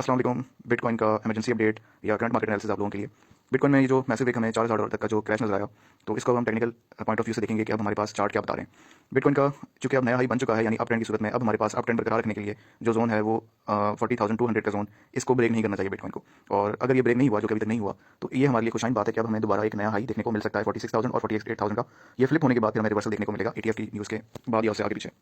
अस्सलाम वालेकुम। बिटकॉइन का इमरजेंसी अपडेट या करंट मार्केट एनालिसिस आप लोगों के लिए। बिटकॉइन में ये जो मैसिव वीक हमें $4000 तक का जो क्रैश नजर आया, तो इसको अब हम टेक्निकल पॉइंट ऑफ व्यू से देखेंगे कि अब हमारे पास चार्ट क्या बता रहे हैं। बिटकॉइन का चूंकि अब नया हाई बन चुका है, यानी अप ट्रेंड की सूरत में अब हमारे पास अप ट्रेंड बरकरार रखने के लिए जो जोन है वो 40,200 का जोन, इसको ब्रेक नहीं करना चाहिए बिटकॉइन को। और अगर ये ब्रेक नहीं हुआ, जो कि अभी तक नहीं हुआ, तो ये हमारे लिए खुशाइन बात है कि अब हमें दोबारा एक नया हाई देखने को मिल सकता है 46,000 और 48,000 का। ये फ्लिप होने के बाद फिर हमें रिवर्सल देखने को मिलेगा ETF की न्यूज़ के बाद या उससे आगे पीछे।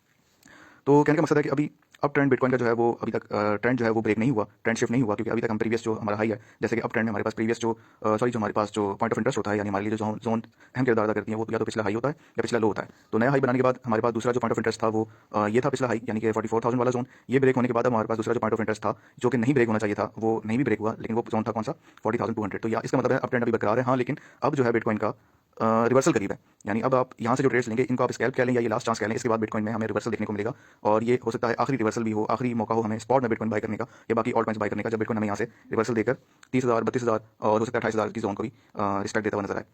तो कहने का मकसद है कि अभी अप ट्रेंड बिटकॉइन का जो है वो अभी तक ट्रेंड जो है वो ब्रेक नहीं हुआ, ट्रेंड शिफ्ट नहीं हुआ, क्योंकि अभी तक हम प्रीवियस जो हमारा हाई है, जैसे कि अप ट्रेंड में हमारे पास प्रीवियस जो जो हमारे पास जो पॉइंट ऑफ इंटरेस्ट होता है, यानी हमारे लिए जो जोन अहम किरदार अदा करती है, वो या तो पिछला हाई होता है या पिछला लो होता है। तो नया हाई बनाने के बाद हमारे पास दूसरा जो पॉइंट ऑफ इंटरेस्ट था वो ये था पिछला हाई, यानी कि 44,000 वाला जोन। ये ब्रेक होने के बाद अब हमारे पास दूसरा जो पॉइंट ऑफ इंटरेस्ट था, जो कि नहीं ब्रेक होना चाहिए था, वो नहीं भी ब्रेक हुआ, लेकिन वो जोन था कौन सा, 40,200। तो या इसका मतलब है अप ट्रेंड अभी बरकरार है, हाँ, लेकिन अब जो है बिटकॉइन का रिवर्सल करीब है। यानी अब आप यहाँ से जो ट्रेड्स लेंगे, इनको आप स्कैल्प कह लें या ये लास्ट चांस कह लें, इसके बाद बिटकॉइन में हमें रिवर्सल देखने को मिलेगा। और ये हो सकता है आखिरी रिवर्सल भी हो, आखिरी मौका हो हमें स्पॉट में बिटकॉइन बाय करने का या बाकी ऑल्ट कॉइन्स बाय करने का, जब बिटकॉइन हमें यहाँ से रिवर्सल देकर 30,000, 32,000 और हो सकता है 28,000 की जोन को भी स्ट्राइक देता हुआ नजर आए।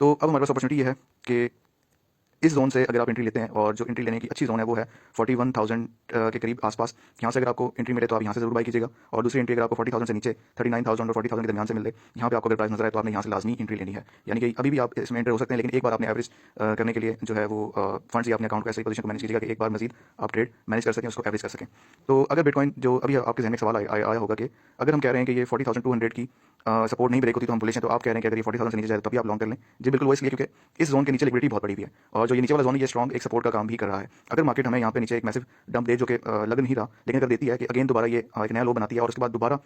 तो अब हमारे पास अपॉर्चुनिटी ये है कि इस जोन से अगर आप एंट्री लेते हैं, और जो एंट्री लेने की अच्छी जोन है वो है 41,000 के करीब आसपास। यहाँ से अगर आपको एंट्री मिले तो आप यहाँ से जरूर बाई कीजिएगा। और दूसरी एंट्री अगर आपको 40,000 से नीचे 39,000 और 40,000 के दरमियान से मिले, यहाँ पे आपको अगर प्राइस नजर आए तो आपने यहाँ से लाजमी एंट्री लेनी है। यानी कि अभी भी आप इसमें एंटर हो सकते हैं, लेकिन एक बार आपने एवरेज करने के लिए जो है वो फंड्स या अपने अकाउंट को ऐसी पोजीशन को मैनेज कीजिएगा कि एक बार मजीद आप ट्रेड मैनेज कर सकें, उसको एवरेज कर सकें। तो अगर बिटकॉइन जो अभी आपके जहन में सवाल आया होगा कि अगर हम कह रहे हैं कि ये 40,200 की सपोर्ट नहीं ब्रेक होती तो हम बुलिश हैं, तो आप कह रहे हैं कि अगर ये 40,000 से नीचे जाए तो तभी आप लॉन्ग कर लें। जी बिल्कुल, वो इसलिए क्योंकि इस जोन के नीचे लिक्विडिटी बहुत बड़ी हुई है, और जो ये नीचे वाला जोन है ये स्ट्रॉन्ग एक सपोर्ट का काम भी कर रहा है। अगर मार्केट हमें यहाँ पे नीचे एक मैसिव डंप दे, जो कि लग नहीं रहा, लेकिन अगर देती है कि अगेन दोबारा ये एक नया लो बनाती है और उसके बाद दोबारा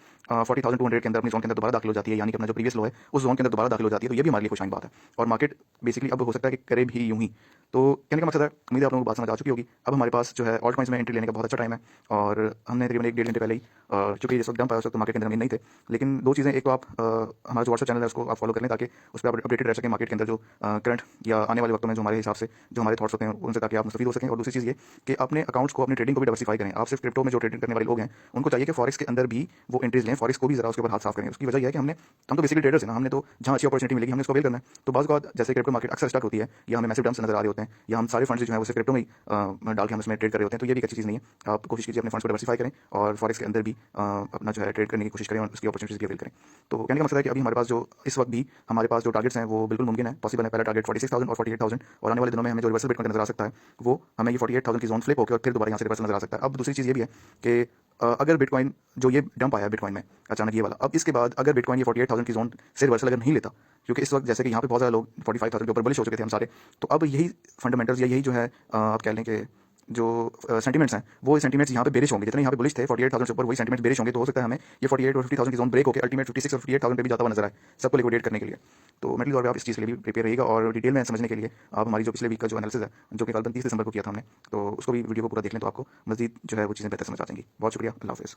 40,200 के अंदर अपने जोन के अंदर दोबारा दाखिल हो जाती है, यानी कि अपना जो प्रीवियस लो है उस जोन के अंदर दोबारा दाखिल हो जाती है, तो ये भी हमारे लिए खुशाइन बात है। और मार्केट बेसिकली अब हो सकता है कि करे भी यूं ही। तो कहने का मकसद है, उम्मीद है आप लोगों को बात समझ आ चुकी होगी। अब हमारे पास जो है ऑल्ट कॉइन्स में एंट्री लेने का बहुत अच्छा टाइम है, और हमने तकरीबन 1-1.5 घंटे पहले ही, चूंकि जिस वक्त डंप आया उस वक्त मार्केट के अंदर हम नहीं थे, लेकिन दो चीज़ें, एक तो आप हमारा जो व्हाट्सएप चैनल है उसको आप फॉलो कर लें, ताकि उस पर आप अपडेटेड रह सकें मार्केट के अंदर जो करंट या आने वाले वक्तों में जो हमारे हिसाब से जो हमारे थॉट्स होते हैं उनसे, ताकि आप मुस्तफीद हो सकें। और दूसरी चीज़ ये कि अपने अकाउंट्स को, अपनी ट्रेडिंग को भी डाइवर्सिफाई करें। आप सिर्फ क्रिप्टो में जो ट्रेडिंग करने वाले लोग हैं उनको चाहिए कि फॉरेक्स के अंदर भी वो एंट्रीज लें, फॉरेक्स को भी जरा उसके ऊपर हाथ साफ करें। उसकी वजह यह है कि हम तो बेसिकली ट्रेडर्स हैं ना, हमने तो जहाँ अच्छी अपॉर्चुनिटी मिलेगी हमने उसको अवेल करना है। तो बाज़ बात जैसे क्रिप्टो मार्केट अक्सर स्टक होती है, या हमें मैसिव डंप्स नजर आ रहे होते हैं, या हम सारे फंड्स जो है उसे क्रिप्टो में ही डाल के हम इसमें ट्रेड कर रहे होते हैं, तो ये भी एक अच्छी चीज़ नहीं है। आप कोशिश कीजिए अपने फंड्स को डाइवर्सिफाई करें और फॉरेक्स के अंदर भी अपना जो है ट्रेड करने की कोशिश करें और उसकी अपॉर्चुनिटीज भी अवेल करें। तो कहने का मकसद है कि अभी हमारे पास जो इस वक्त भी हमारे पास जो टारगेट्स हैं वो बिल्कुल मुमकिन है, पॉसिबल है। पहला टारगेट 46,000 और 48,000, और आने वाले दिनों में हमें जो रिवर्सल बिटकॉइन का नजर आ सकता है वो हमें ये 48,000 की जोन फ्लिप होकर और फिर दोबारा यहाँ से रिवर्सल नजर आ सकता है। अब दूसरी चीज़ ये भी है कि अगर बिटकॉइन जो ये डंप आया है बिटकॉइन में अचानक ये वाला, अब इसके बाद अगर बिटकॉइन ये 48,000 की जोन से रिवर्सल अगर नहीं लेता, क्योंकि इस वक्त जैसे कि यहाँ पे बहुत सारे लोग 45,000 के ऊपर बुलिश हो चुके थे हम सारे, तो अब यही फंडामेंटल्स या यही जो है आप कह लें कि जो सेंटीमेंट्स हैं वो सेंटीमेंट्स यहाँ पे बेरिश होंगे। जितने यहाँ पे बुलिश थे 48,000 से ऊपर, वही सेंटीमेंट्स बेरिश होंगे। तो हो सकता है हमें ये 48 और 50,000 की जोन ब्रेक होकर अल्टीमेट 56 और 58,000 पे भी जाता हुआ नजर आए, सबको लिक्विडेट करने के लिए। तो मेंटली तौर पे आप इस चीज़ के लिए भी प्रिपेयर रहिएगा, और डिटेल में समझने के लिए आप हमारी जो पिछले वीक का जो एनालिसिस है, जो कि कल 30 दिसंबर को किया था हमने, तो उसको भी वीडियो को पूरा देख लें, तो आपको मजीद जो है वो चीज़ें बेहतर समझ आ जाएंगी। बहुत शुक्रिया, अल्लाह हाफिज़।